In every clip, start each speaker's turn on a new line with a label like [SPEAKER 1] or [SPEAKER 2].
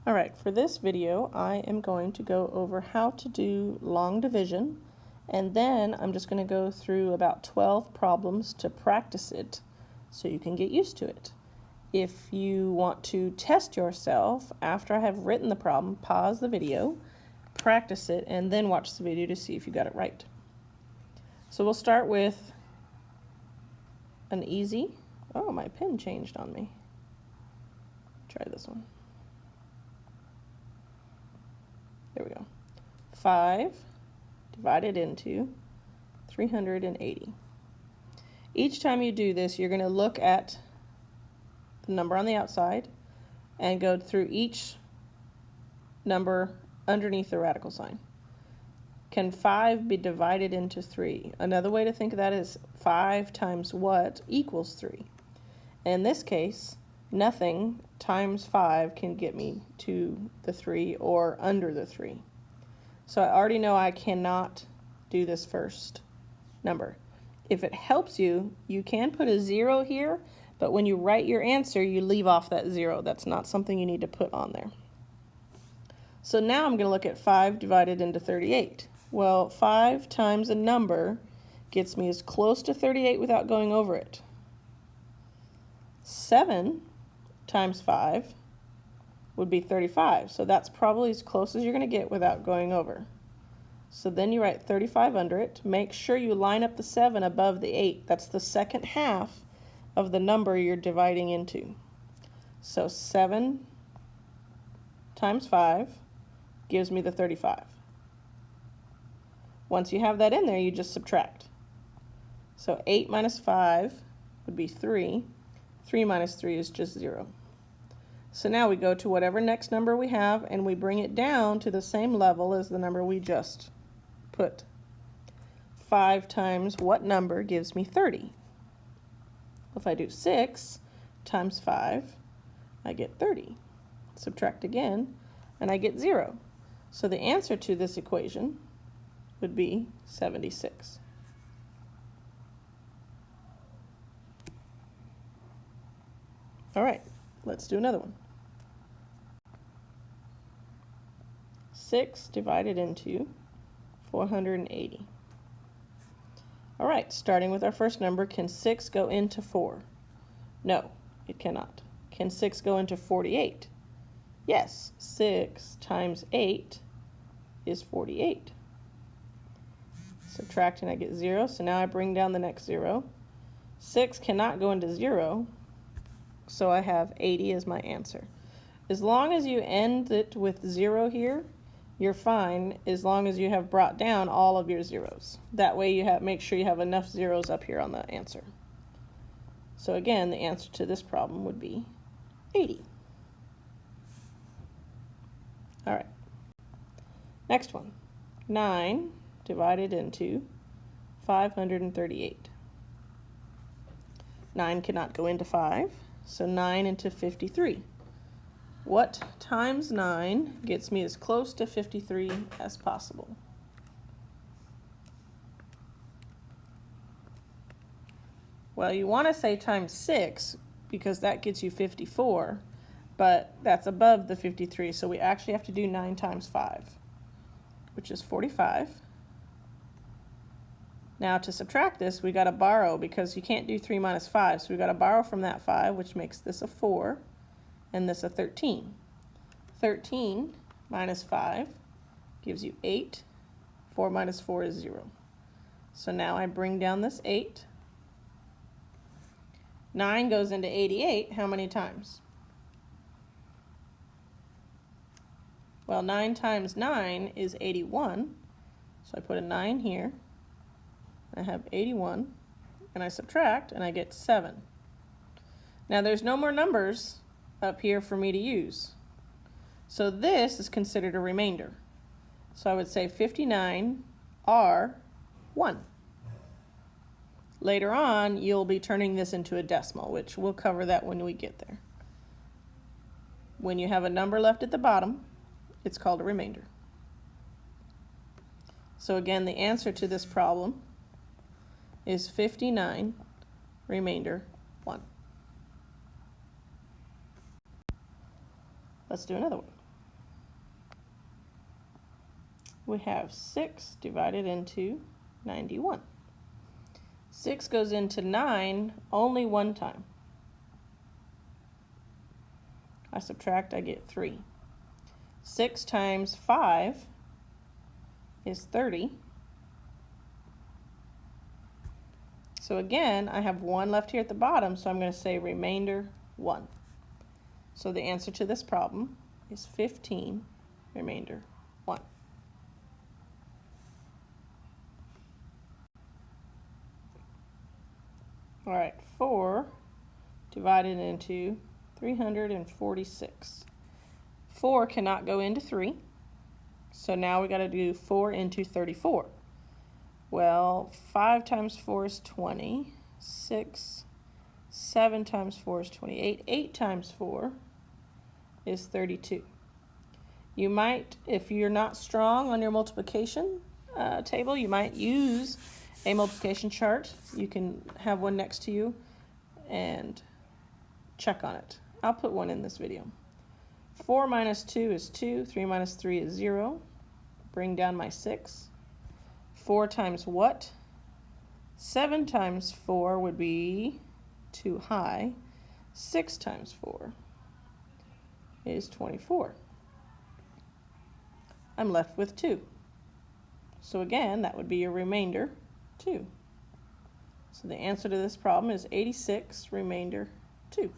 [SPEAKER 1] Alright, for this video I am going to go over how to do long division, and then I'm just going to go through about 12 problems to practice it so you can get used to it. If you want to test yourself after I have written the problem, pause the video, practice it, and then watch the video to see if you got it right. So we'll start with an easy, oh, my pen changed on me. Try this one. There we go. 5 divided into 380. Each time you do this, you're going to look at the number on the outside and go through each number underneath the radical sign. Can 5 be divided into 3? Another way to think of that is 5 times what equals 3. In this case, nothing times 5 can get me to the 3 or under the 3. So I already know I cannot do this first number. If it helps you, you can put a 0 here, but when you write your answer, you leave off that 0. That's not something you need to put on there. So now I'm going to look at 5 divided into 38. Well, 5 times a number gets me as close to 38 without going over it. 7 times 5 would be 35, so that's probably as close as you're going to get without going over. So then you write 35 under it. Make sure you line up the 7 above the 8. That's the second half of the number you're dividing into. So 7 times 5 gives me the 35. Once you have that in there, you just subtract. So 8 minus 5 would be 3. 3 minus 3 is just 0. So now we go to whatever next number we have and we bring it down to the same level as the number we just put. 5 times what number gives me 30? If I do 6 times 5, I get 30. Subtract again, and I get 0. So the answer to this equation would be 76. All right, let's do another one. 6 divided into 480. All right, starting with our first number, can 6 go into 4? No, it cannot. Can 6 go into 48? Yes, 6 times 8 is 48. Subtract and I get 0, so now I bring down the next 0. 6 cannot go into 0, so I have 80 as my answer. As long as you end it with 0 here, you're fine as long as you have brought down all of your zeros. That way you make sure you have enough zeros up here on the answer. So again, the answer to this problem would be 80. All right. Next one. 9 divided into 538. 9 cannot go into 5, so 9 into 53. What times 9 gets me as close to 53 as possible? Well, you want to say times 6 because that gets you 54, but that's above the 53, so we actually have to do 9 times 5, which is 45. Now to subtract this, we got to borrow because you can't do 3 minus 5, so we got to borrow from that 5, which makes this a 4. And this a 13. 13 minus 5 gives you 8. 4 minus 4 is 0. So now I bring down this 8. 9 goes into 88 how many times? Well, 9 times 9 is 81. So I put a 9 here. I have 81. And I subtract and I get 7. Now there's no more numbers up here for me to use. So this is considered a remainder. So I would say 59 are 1. Later on, you'll be turning this into a decimal, which we'll cover that when we get there. When you have a number left at the bottom, it's called a remainder. So again, the answer to this problem is 59 remainder 1. Let's do another one. we have 6 divided into 91. 6 goes into 9 only one time. I subtract, I get 3. 6 times 5 is 30. So again, I have 1 left here at the bottom, so I'm going to say remainder 1. So the answer to this problem is 15, remainder 1. All right, 4 divided into 346. 4 cannot go into 3, so now we got to do 4 into 34. Well, 5 times 4 is 20, 6, 7 times 4 is 28, 8 times 4 is 32. You might, if you're not strong on your multiplication table, you might use a multiplication chart. You can have one next to you and check on it. I'll put one in this video. 4 minus 2 is 2, 3 minus 3 is 0. Bring down my 6. 4 times what? 7 times 4 would be too high. 6 times 4 is 24. I'm left with 2. So again, that would be your remainder 2. So the answer to this problem is 86, remainder 2.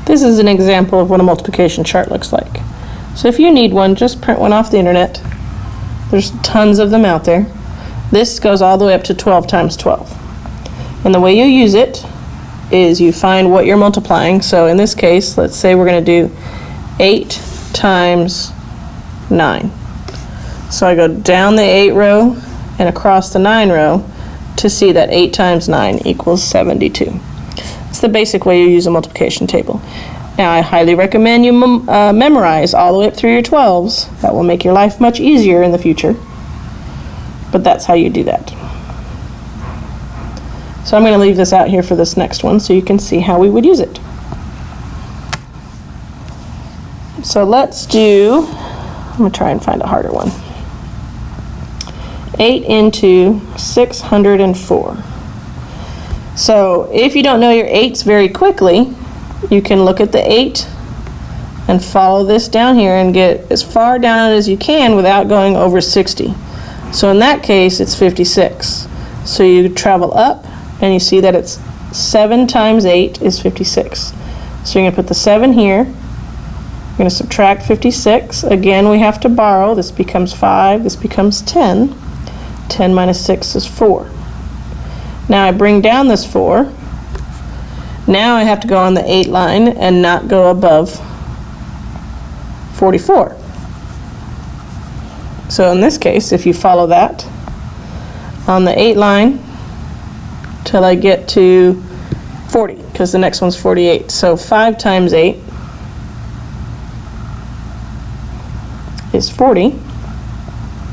[SPEAKER 1] This is an example of what a multiplication chart looks like. So if you need one, just print one off the internet. There's tons of them out there. This goes all the way up to 12 times 12. And the way you use it is you find what you're multiplying. So in this case, let's say we're going to do 8 times 9. So I go down the 8 row and across the 9 row to see that 8 times 9 equals 72. It's the basic way you use a multiplication table. Now, I highly recommend you memorize all the way up through your 12s. That will make your life much easier in the future. But that's how you do that. So I'm going to leave this out here for this next one so you can see how we would use it. So let's do, I'm going to try and find a harder one. 8 into 604. So if you don't know your 8s very quickly, you can look at the 8 and follow this down here and get as far down as you can without going over 60. So in that case, it's 56. So you travel up and you see that it's 7 times 8 is 56. So you're going to put the 7 here. You're going to subtract 56. Again, we have to borrow. This becomes 5. This becomes 10. 10 minus 6 is 4. Now I bring down this 4. Now I have to go on the 8 line and not go above 44. So in this case, if you follow that on the 8 line till I get to 40, because the next one's 48. So 5 times 8 is 40.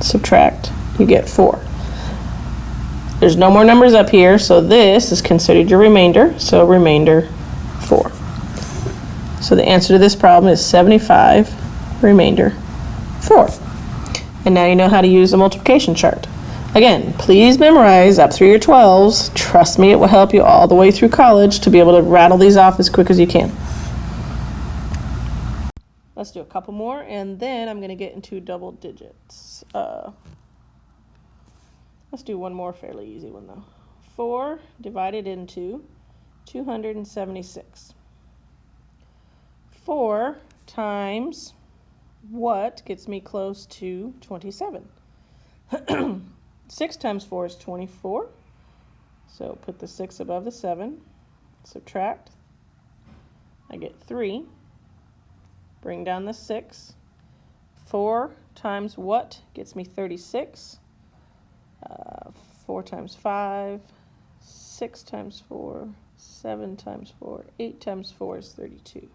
[SPEAKER 1] Subtract, you get 4. There's no more numbers up here, so this is considered your remainder, so remainder 4. So the answer to this problem is 75, remainder 4. And now you know how to use a multiplication chart. Again, please memorize up through your 12s. Trust me, it will help you all the way through college to be able to rattle these off as quick as you can. Let's do a couple more, and then I'm going to get into double digits. Let's do one more fairly easy one, though. 4 divided into 276. 4 times what gets me close to 27? 6 times 4 is 24. So put the 6 above the 7. Subtract. I get 3. Bring down the 6. 4 times what gets me 36? 4 times 5, 6 times 4, 7 times 4, 8 times 4 is 32.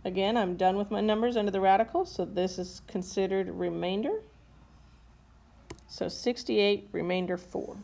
[SPEAKER 1] Again, I'm done with my numbers under the radical, so this is considered remainder. So 68 remainder 4.